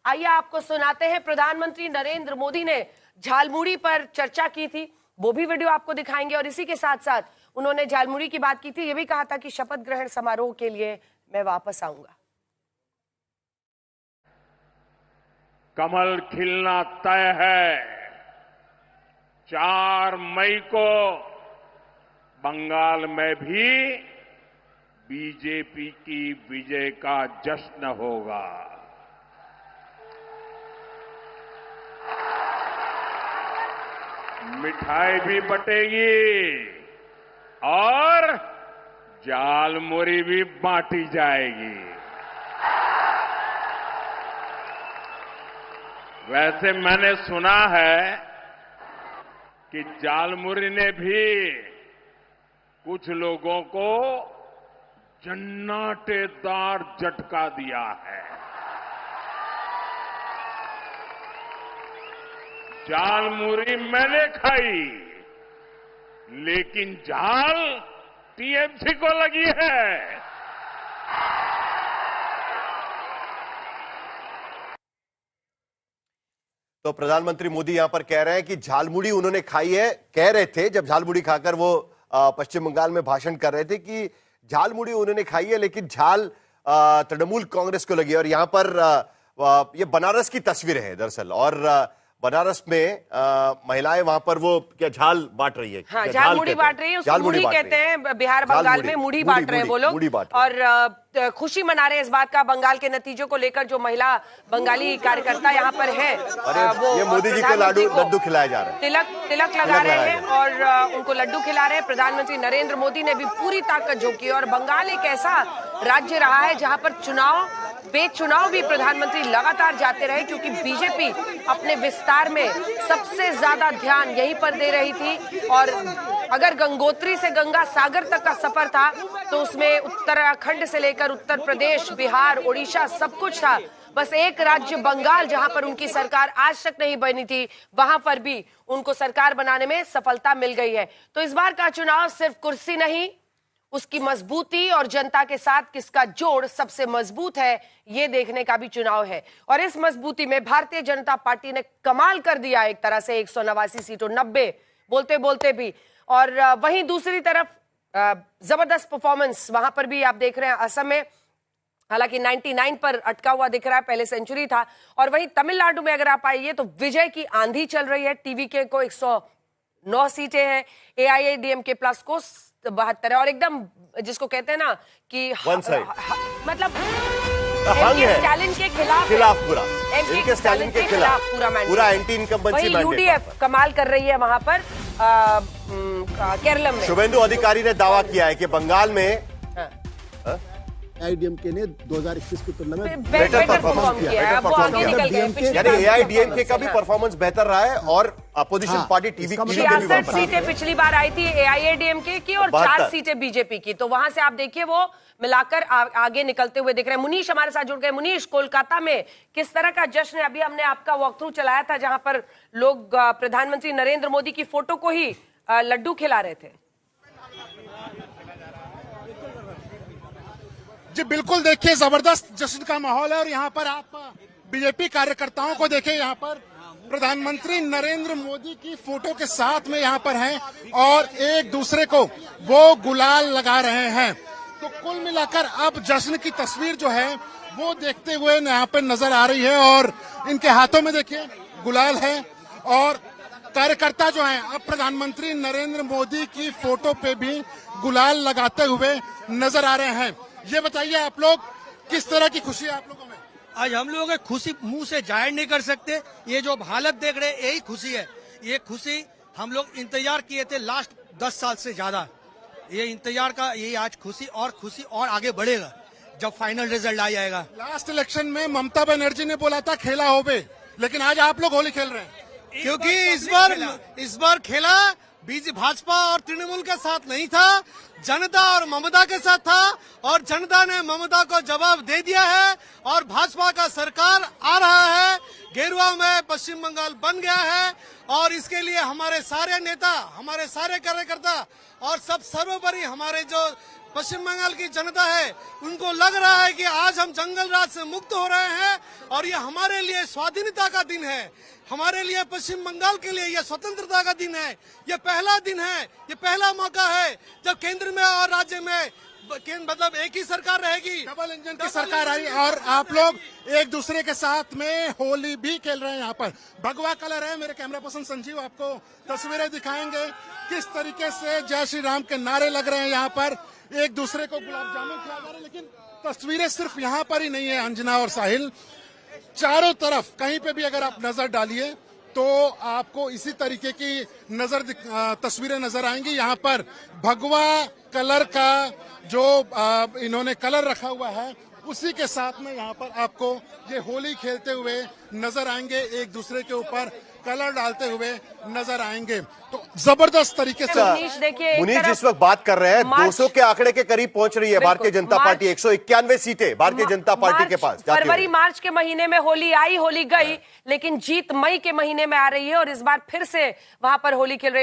आइए आपको सुनाते हैं। प्रधानमंत्री नरेंद्र मोदी ने झालमुड़ी पर चर्चा की थी, वो भी वीडियो आपको दिखाएंगे। और इसी के साथ साथ उन्होंने झालमुड़ी की बात की थी, ये भी कहा था कि शपथ ग्रहण समारोह के लिए मैं वापस आऊंगा। कमल खिलना तय है। 4 मई को बंगाल में भी बीजेपी की विजय का जश्न होगा। मिठाई भी बटेगी और झालमुड़ी भी बांटी जाएगी। वैसे मैंने सुना है कि झालमुड़ी ने भी कुछ लोगों को जन्नाटेदार झटका दिया है। झालमुड़ी मैंने खाई, लेकिन झाल टीएमसी को लगी है। तो प्रधानमंत्री मोदी यहां पर कह रहे हैं कि झालमुड़ी उन्होंने खाई है। कह रहे थे जब झालमुड़ी खाकर वो पश्चिम बंगाल में भाषण कर रहे थे कि झालमुड़ी उन्होंने खाई है, लेकिन झाल तृणमूल कांग्रेस को लगी। और यहां पर ये बनारस की तस्वीर है दरअसल, और बनारस में महिलाएं वहां पर वो क्या झाल बांट रही है। हाँ, झालमुड़ी बांट रही है, उसको मुड़ी कहते हैं। बिहार बंगाल में मुड़ी बांट रहे हैं वो लोग, और खुशी मना रहे हैं इस बात का बंगाल के नतीजों को लेकर। जो महिला बंगाली कार्यकर्ता यहाँ पर है, वो ये मोदी जी को लड्डू खिलाए जा रहे हैं, तिलक लगा रहे हैं और उनको लड्डू खिला रहे हैं। प्रधानमंत्री नरेंद्र मोदी ने भी पूरी ताकत झोंकी। और बंगाल एक ऐसा राज्य रहा है जहां पर बेचुनाव भी प्रधानमंत्री लगातार जाते रहे, क्योंकि बीजेपी अपने विस्तार में सबसे ज्यादा ध्यान यहीं पर दे रही थी। और अगर गंगोत्री से गंगा सागर तक का सफर था, तो उसमें उत्तराखंड से लेकर उत्तर प्रदेश, बिहार, उड़ीसा सब कुछ था। बस एक राज्य बंगाल, जहां पर उनकी सरकार आज तक नहीं बनी थी, वहां पर भी उनको सरकार बनाने में सफलता मिल गई है। तो इस बार का चुनाव सिर्फ कुर्सी नहीं, उसकी मजबूती और जनता के साथ किसका जोड़ सबसे मजबूत है, ये देखने का भी चुनाव है। और इस मजबूती में भारतीय जनता पार्टी ने कमाल कर दिया एक तरह से। 189 सीटों, 90 बोलते बोलते भी। और वहीं दूसरी तरफ जबरदस्त परफॉर्मेंस वहां पर भी आप देख रहे हैं असम में, हालांकि 99 पर अटका हुआ दिख रहा है, पहले सेंचुरी था। और वहीं तमिलनाडु में अगर आप आइए तो विजय की आंधी चल रही है। टीवीके को 109 सीटें हैं, एआईएडीएमके प्लस को 72 है। और एकदम जिसको कहते हैं ना कि मतलब स्टालिन के खिलाफ पूरा, इनके स्टालिन के खिलाफ पूरा एंटी इनकम्बेंसी मैंडेट। यूडीएफ कमाल कर रही है वहां पर केरल में। शुभेंदु अधिकारी ने दावा किया है कि बंगाल में एआईडीएमके ने 2021 की तुलना में बेटर परफॉर्म किया है। यानी एआईडीएमके का भी परफॉर्मेंस बेहतर रहा है। और अपोजिशन पार्टी टीवी 66 सीटें पिछली बार आई थी एआईएडीएमके की और 4 सीटें बीजेपी की। तो वहां से आप देखिए वो मिलाकर आगे निकलते हुए दिख रहे हैं। मुनीश हमारे साथ जुड़ गए। मुनीश, कोलकाता में किस तरह का जश्न है? अभी हमने आपका वॉक थ्रू चलाया था, जहां पर लोग प्रधानमंत्री नरेंद्र मोदी की फोटो को ही लड्डू खिला रहे थे। जी बिल्कुल, देखिए जबरदस्त जश्न का माहौल है। और यहाँ पर आप बीजेपी कार्यकर्ताओं को देखिए, यहाँ पर प्रधानमंत्री नरेंद्र मोदी की फोटो के साथ में यहाँ पर हैं और एक दूसरे को वो गुलाल लगा रहे हैं। तो कुल मिलाकर अब जश्न की तस्वीर जो है वो देखते हुए यहाँ पे नजर आ रही है। और इनके हाथों में देखिए गुलाल है और कार्यकर्ता जो हैं अब प्रधानमंत्री नरेंद्र मोदी की फोटो पे भी गुलाल लगाते हुए नजर आ रहे हैं। ये बताइए आप लोग, किस तरह की खुशी है आप लोगों में? आज हम लोग खुशी मुंह से जाहिर नहीं कर सकते। ये जो हालत देख रहे हैं यही खुशी है। ये खुशी हम लोग इंतजार किए थे लास्ट 10 साल से ज्यादा। ये इंतजार का ये आज खुशी और आगे बढ़ेगा जब फाइनल रिजल्ट आ जाएगा। लास्ट इलेक्शन में ममता बनर्जी ने बोला था खेला होबे, लेकिन आज आप लोग होली खेल रहे हैं। क्योंकि इस बार खेला भाजपा और तृणमूल के साथ नहीं था, जनता और ममता के साथ था। और जनता ने ममता को जवाब दे दिया है और भाजपा का सरकार आ रहा है। गेरुआ में पश्चिम बंगाल बन गया है और इसके लिए हमारे सारे नेता, हमारे सारे कार्यकर्ता और सब सर्वोपरि हमारे जो पश्चिम बंगाल की जनता है, उनको लग रहा है कि आज हम जंगल राज से मुक्त हो रहे हैं और ये हमारे लिए स्वाधीनता का दिन है, हमारे लिए पश्चिम बंगाल के लिए यह स्वतंत्रता का दिन है। ये पहला दिन है, ये पहला मौका है जब केंद्र में और राज्य में मतलब एक ही सरकार रहेगी, डबल इंजन की सरकार आई और आप लोग एक दूसरे के साथ में होली भी खेल रहे हैं। यहाँ पर भगवा कलर है। मेरे कैमरा पर्सन संजीव आपको तस्वीरें दिखाएंगे किस तरीके से जय श्री राम के नारे लग रहे हैं। यहाँ पर एक दूसरे को गुलाब जामुन खिलाए जा रहे हैं। लेकिन तस्वीरें सिर्फ यहाँ पर ही नहीं है अंजना और साहिल, चारों तरफ कहीं पे भी अगर आप नजर डालिए तो आपको इसी तरीके की तस्वीरें नजर आएंगी। यहाँ पर भगवा कलर का जो इन्होंने कलर रखा हुआ है उसी के साथ में यहाँ पर आपको ये होली खेलते हुए नजर आएंगे, एक दूसरे के ऊपर कलर डालते हुए नजर आएंगे। तो जबरदस्त तरीके से मुनीश देखिए, मुनीश जिस वक्त बात कर रहे हैं 200 के आंकड़े के करीब पहुंच रही है भारतीय जनता पार्टी। 191 सीटें भारतीय जनता पार्टी के पास जाती फरवरी हुई। मार्च के महीने में होली आई, होली गई, लेकिन जीत मई के महीने में आ रही है और इस बार फिर से वहां पर होली खेल रही है।